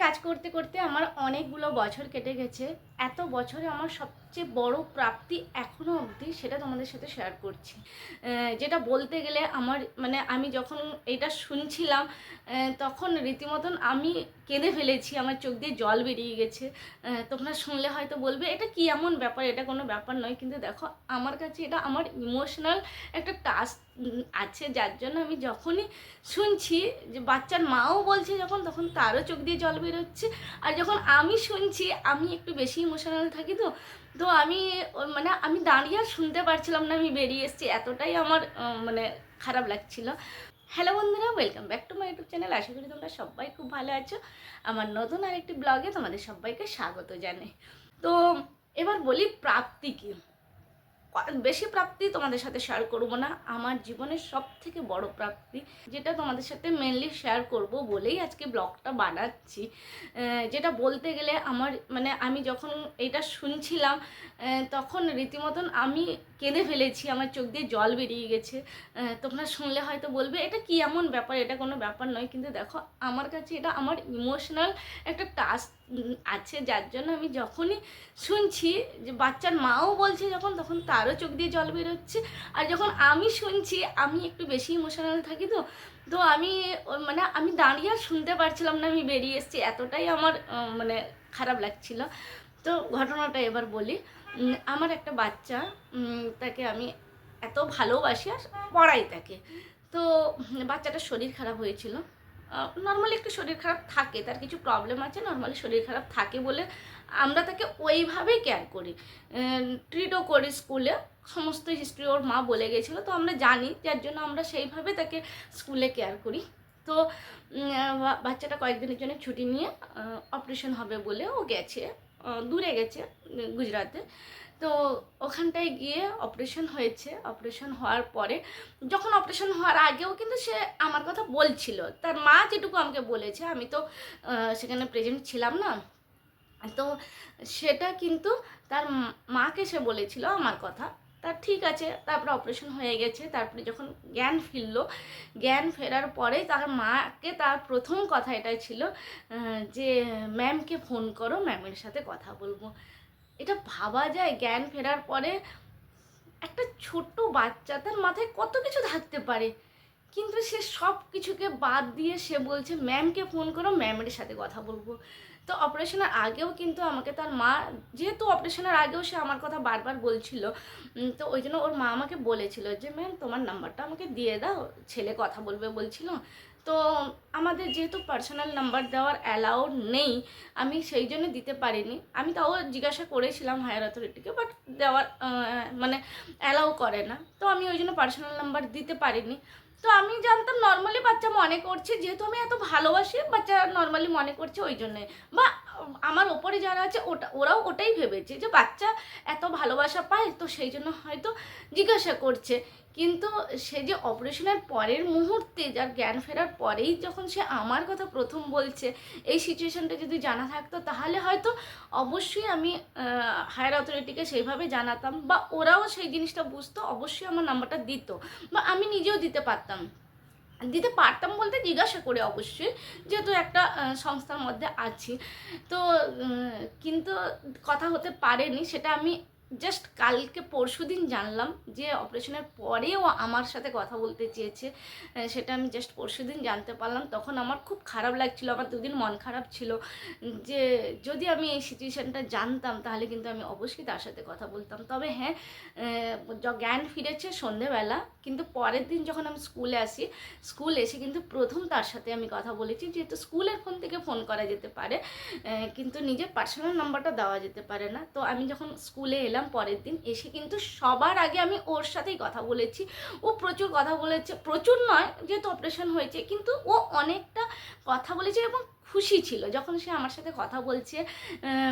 কাজ করতে করতে আমার অনেকগুলো বছর কেটে গেছে। এত বছরে আমার সবচেয়ে বড় প্রাপ্তি এখনও অবধি সেটা তোমাদের সাথে শেয়ার করছি। যেটা বলতে গেলে আমার মানে আমি যখন এটা শুনছিলাম তখন রীতিমতন আমি কেঁদে ফেলেছি, আমার চোখ দিয়ে জল বেরিয়ে গেছে। তোমরা শুনলে হয়তো বলবে এটা কি এমন ব্যাপার, এটা কোনো ব্যাপার নয়, কিন্তু দেখো আমার কাছে এটা আমার ইমোশনাল একটা টাচ আছে, যার জন্য আমি যখনই শুনছি যে বাচ্চার মাও বলছে যখন, তখন তারও চোখ দিয়ে জল বেরোচ্ছে। আর যখন আমি শুনছি, আমি একটু বেশি ইমোশনাল থাকি, তো তো আমি মানে আমি দাঁড়িয়ে আর শুনতে পারছিলাম না, আমি বেরিয়ে এসেছি, এতটাই আমার মানে খারাপ লাগছিল। হ্যালো বন্ধুরা, welcome back to my YouTube channel. আশা করি তোমরা সবাই খুব ভালো আছো। আমার নতুন আরেকটি ব্লগে তোমাদের সবাইকে স্বাগত জানাই। তো এবার বলি প্রাপ্তি কী। বেশি প্রাপ্তি তোমাদের সাথে শেয়ার করব না, আমার জীবনের সব থেকে বড় প্রাপ্তি যেটা তোমাদের সাথে মেনলি শেয়ার করব বলেই আজকে ব্লগটা বানাচ্ছি। যেটা বলতে গেলে আমার মানে আমি যখন এটা শুনছিলাম তখন রীতিমতন আমি কেঁদে ফেলেছি, আমার চোখ দিয়ে জল বেরিয়ে গেছে। তোমরা শুনলে হয়তো বলবে এটা কি এমন ব্যাপার, এটা কোনো ব্যাপার নয়, কিন্তু দেখো আমার কাছে এটা আমার ইমোশনাল একটা টাচ আছে, যার জন্য আমি যখনই শুনছি যে বাচ্চার মাও বলছে যখন, তখন তারও চোখ দিয়ে জল বেরোচ্ছে। আর যখন আমি শুনছি, আমি একটু বেশি ইমোশনাল থাকি, তো তো আমি মানে আমি দাঁড়িয়ে আর শুনতে পারছিলাম না, আমি বেরিয়ে এসেছি, এতটাই আমার মানে খারাপ লাগছিল। তো ঘটনাটা এবার বলি। আমার একটা বাচ্চা, তাকে আমি এত ভালোবাসি আর পড়াই তাকে। তো বাচ্চাটার শরীর খারাপ হয়েছিল। নর্মালি একটু শরীর খারাপ থাকে, তার কিছু প্রবলেম আছে, নর্মালি শরীর খারাপ থাকে বলে আমরা তাকে ওইভাবেই কেয়ার করি, ট্রিটও করি। স্কুলে সমস্ত হিস্ট্রি ওর মা বলে গেছিলো, তো আমরা জানি, যার জন্য আমরা সেইভাবে তাকে স্কুলে কেয়ার করি। তো বাচ্চাটা কয়েকদিনের জন্য ছুটি নিয়ে অপারেশন হবে বলে ও গেছে, দূরে গেছে, গুজরাতে। তো ওখানটায় গিয়ে অপারেশন হয়েছে। অপারেশন হওয়ার পরে, যখন অপারেশন হওয়ার আগেও কিন্তু সে আমার কথা বলছিল, তার মা যেটুকু আমাকে বলেছে, আমি তো সেখানে প্রেজেন্ট ছিলাম না, তো সেটা কিন্তু তার মাকে সে বলেছিল আমার কথা। তার ঠিক আছে, তারপরে অপারেশন হয়ে গেছে, তারপরে যখন জ্ঞান ফিরলো, জ্ঞান ফেরার পরে তার মাকে তার প্রথম কথা এটাই ছিল যে ম্যামকে ফোন করো, ম্যামের সাথে কথা বলবো। এটা ভাবা যায়, জ্ঞান ফেরার পরে একটা ছোট্ট বাচ্চা, তার মাথায় কত কিছু থাকতে পারে, কিন্তু সে সব কিছুকে বাদ দিয়ে সে বলছে ম্যামকে ফোন করো, ম্যামের সাথে কথা বলবো। তো অপারেশনের আগেও কিন্তু আমাকে তার মা, যেহেতু অপারেশনের আগেও সে আমার কথা বারবার বলছিল, তো ওই জন্য ওর মা আমাকে বলেছিল যে ম্যাম তোমার নাম্বারটা আমাকে দিয়ে দাও, ছেলে কথা বলবে বলছিল। তো আমাদের যেহেতু পার্সোনাল নাম্বার দেওয়ার অ্যালাউড নেই, আমি সেই জন্য দিতে পারিনি। আমি তাও জিজ্ঞাসা করেছিলাম হায়ার অথরিটিকে, বাট দেওয়ার মানে অ্যালাউ করে না, তো আমি ওই জন্য পার্সোনাল নাম্বার দিতে পারিনি। তো আমি জানতাম নর্মালি বাচ্চা মনে করছে, যেহেতু আমি এত ভালোবাসি, বাচ্চা নর্মালি মনে করছে ওই জন্যে, বা আমার ওপরে যারা আছে ওরাও ওটাই ভেবেছে যে বাচ্চা এত ভালোবাসা পায়, তো সেই জন্য হয়তো জিজ্ঞাসা করছে। কিন্তু সে যে অপারেশনের পরের মুহূর্তে, যার জ্ঞান ফেরার পরেই যখন সে আমার কথা প্রথম বলছে, এই সিচুয়েশানটা যদি জানা থাকতো তাহলে হয়তো অবশ্যই আমি হায়ার অথরিটিকে সেইভাবে জানাতাম, বা ওরাও সেই জিনিসটা বুঝতো, অবশ্যই আমার নাম্বারটা দিত, বা আমি নিজেও দিতে পারতাম বলতে জিজ্ঞাসা করে অবশ্যই, যেহেতু একটা সংস্থার মধ্যে আছি। তো কিন্তু কথা হতে পারেনি, সেটা আমি জাস্ট কালকে পরশুদিন জানলাম যে অপারেশনের পরেও আমার সাথে কথা বলতে চেয়েছে। সেটা আমি জাস্ট পরশুদিন জানতে পারলাম, তখন আমার খুব খারাপ লাগছিল, আমার দুদিন মন খারাপ ছিল, যে যদি আমি এই সিচুয়েশানটা জানতাম তাহলে কিন্তু আমি অবশ্যই তার সাথে কথা বলতাম। তবে হ্যাঁ, জ্ঞান ফিরেছে সন্ধেবেলা, কিন্তু পরের দিন যখন আমি স্কুলে আসি, স্কুল এসে কিন্তু প্রথম তার সাথে আমি কথা বলেছি, যেহেতু স্কুলের ফোন থেকে ফোন করা যেতে পারে, কিন্তু নিজের পার্সোনাল নাম্বারটা দেওয়া যেতে পারে না। তো আমি যখন স্কুলে এলাম পরের দিন, এসে কিন্তু সবার আগে আমি ওর সাথেই কথা বলেছি। ও প্রচুর কথা বলেছে, প্রচুর নয় যেহেতু অপারেশন হয়েছে, কিন্তু ও অনেকটা কথা বলেছে এবং খুশি ছিল যখন সে আমার সাথে কথা বলছে।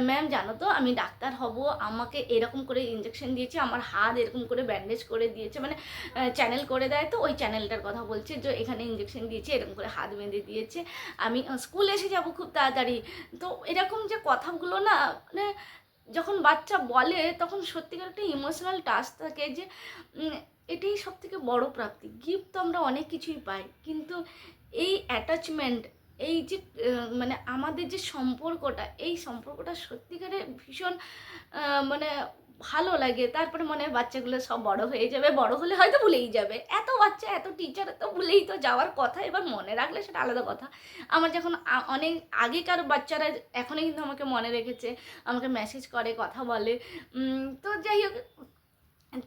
ম্যাম জানো তো আমি ডাক্তার হব, আমাকে এরকম করে ইঞ্জেকশন দিয়েছে, আমার হাত এরকম করে ব্যান্ডেজ করে দিয়েছে, মানে চ্যানেল করে দেয়, তো ওই চ্যানেলটার কথা বলছে, যে এখানে ইঞ্জেকশন দিয়েছে, এরকম করে হাত বেঁধে দিয়েছে, আমি স্কুল এসে যাব খুব তাড়াতাড়ি। তো এরকম যে কথাগুলো না, মানে যখন বাচ্চা বলে তখন সত্যিকার একটা ইমোশনাল টাচ থাকে, যে এটাই সব থেকে বড়ো প্রাপ্তি। গিফট তো আমরা অনেক কিছুই পাই, কিন্তু এই অ্যাটাচমেন্ট, এই যে মানে আমাদের যে সম্পর্কটা, এই সম্পর্কটা সত্যিকারে ভীষণ মানে ভালো লাগে। তারপরে মনে হয় বাচ্চাগুলো সব বড় হয়ে যাবে, বড় হলে হয়তো ভুলেই যাবে। এত বাচ্চা, এত টিচার তো ভুলেই তো যাওয়ার কথা, এবার মনে রাখলে সেটা আলাদা কথা। আমার যখন অনেক আগেকার বাচ্চারা এখনও কিন্তু আমাকে মনে রেখেছে, আমাকে মেসেজ করে, কথা বলে। তো যাই হোক,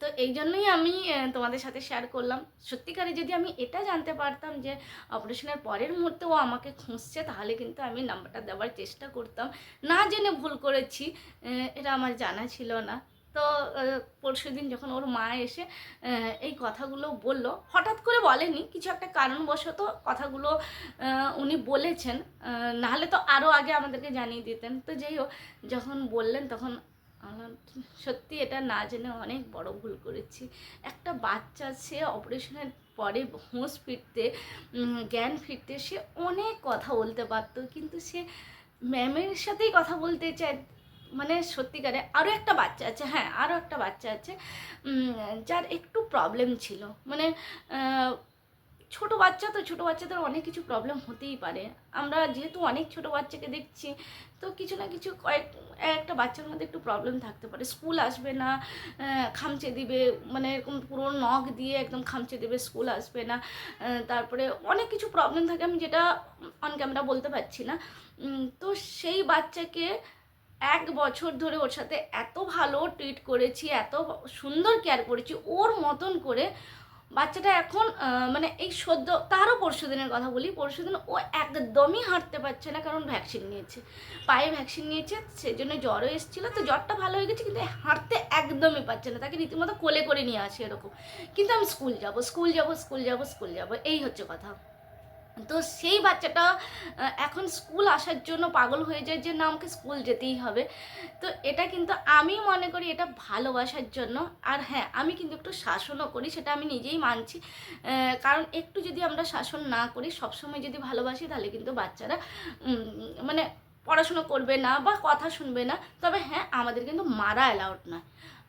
তো এই জন্যই আমি তোমাদের সাথে শেয়ার করলাম। সত্যিকারে যদি আমি এটা জানতে পারতাম যে অপারেশনের পরের মুহূর্তে ও আমাকে খুঁজছে, তাহলে কিন্তু আমি নাম্বারটা দেওয়ার চেষ্টা করতাম। না জেনে ভুল করেছি, এটা আমার জানা ছিল না। তো পরশুদিন যখন ওর মা এসে এই কথাগুলো বলল, হঠাৎ করে বলেনি, কিছু একটা কারণবশত কথাগুলো উনি বলেছেন, নাহলে তো আরও আগে আমাদেরকে জানিয়ে দিতেন। তো যাই হোক, যখন বললেন তখন সত্যি এটা না জেনে অনেক বড় ভুল করেছি। একটা বাচ্চা, সে অপারেশনের পরে হুঁশ ফিরতে, জ্ঞান ফিরতে সে অনেক কথা বলতে পারতো, কিন্তু সে ম্যামের সাথেই কথা বলতে চায়। মানে সত্যিকারে আরও একটা বাচ্চা আছে, হ্যাঁ আরও একটা বাচ্চা আছে যার একটু প্রবলেম ছিল। মানে ছোটো বাচ্চা তো, ছোটো বাচ্চাদের অনেক কিছু প্রবলেম হতেই পারে। আমরা যেহেতু অনেক ছোটো বাচ্চাকে দেখছি, তো কিছু না কিছু একটা বাচ্চার মধ্যে একটু প্রবলেম থাকতে পারে। স্কুল আসবে না, খামচে দিবে, মানে এরকম পুরো নখ দিয়ে একদম খামচে দেবে, স্কুল আসবে না। তারপরে অনেক কিছু প্রবলেম থাকে, আমি যেটা অন ক্যামেরা বলতে পারছি না। তো সেই বাচ্চাকে 1 বছর ধরে ওর সাথে এত ভালো ট্রিট করেছি, এত সুন্দর কেয়ার করেছি ওর মতন করে। বাচ্চাটা এখন মানে এই সদ্য, তারও পরশুদিনের কথা বলি, পরশুদিন ও একদমই হাঁটতে পারছে না, কারণ ভ্যাকসিন নিয়েছে, পায়ে ভ্যাকসিন নিয়েছে, সেজন্য জ্বরও এসেছিলো। তো জ্বরটা ভালো হয়ে গেছে, কিন্তু হাঁটতে একদমই পারছে না, তাকে রীতিমতো কোলে করে নিয়ে আসে এরকম। কিন্তু আমি স্কুল যাব, স্কুল যাব, স্কুল যাব, স্কুল যাব, এই হচ্ছে কথা। তো সেই বাচ্চাটা এখন স্কুল আসার জন্য পাগল হয়ে যায় যে না আমাকে স্কুল যেতেই হবে। তো এটা কিন্তু আমি মনে করি এটা ভালোবাসার জন্য। আর হ্যাঁ, আমি কিন্তু একটু শাসনও করি, সেটা আমি নিজেই মানছি। কারণ একটু যদি আমরা শাসন না করি, সবসময় যদি ভালোবাসি, তাহলে কিন্তু বাচ্চারা মানে পড়াশুনো করবে না বা কথা শুনবে না। তবে হ্যাঁ, আমাদের কিন্তু মারা অ্যালাউড নয়,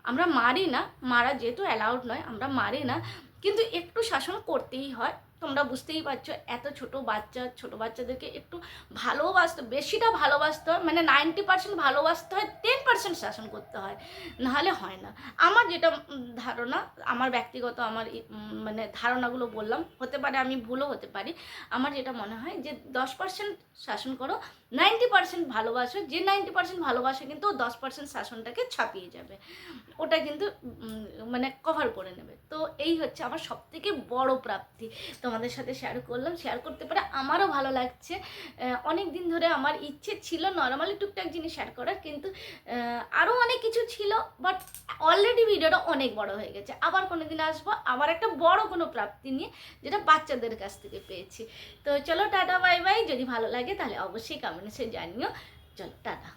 আমরা মারি না, মারা যেহেতু অ্যালাউড নয়, আমরা মারি না, কিন্তু একটু শাসন করতেই হয়। তোমরা বুঝতেই পারছো, এত ছোট বাচ্চা, ছোট বাচ্চাদেরকে একটু ভালোবাসতে, বেশিটা ভালোবাসতে হয়, মানে 90% ভালোবাসতে হয়, 10% শাসন করতে হয়, নাহলে হয় না। আমার যেটা ধারণা, আমার ব্যক্তিগত আমার মানে ধারণাগুলো বললাম, হতে পারে আমি ভুলও হতে পারি। আমার যেটা মনে হয় যে 10% শাসন করো, 90% ভালোবাসো, যে 90% ভালোবাসে কিন্তু 10% শাসনটাকে ছাপিয়ে যাবে, ওটা কিন্তু মানে কভার করে নেবে। তো এই হচ্ছে আমার সবথেকে বড় প্রাপ্তি, তোমাদের সাথে শেয়ার করলাম। শেয়ার করতে পারে আমারও ভালো লাগছে। অনেক দিন ধরে আমার ইচ্ছে ছিল নর্মালি টুকটাক জিনিস শেয়ার করার, কিন্তু আরও অনেক কিছু ছিল, বাট অলরেডি ভিডিওটা অনেক বড় হয়ে গেছে। আবার কোনো দিন আসবো আবার একটা বড় কোনো প্রাপ্তি নিয়ে, যেটা বাচ্চাদের কাছ থেকে পেয়েছি। তো চলো টাটা, বাই বাই। যদি ভালো লাগে তাহলে অবশ্যই কমেন্টসে জানিও। চলো টাটা।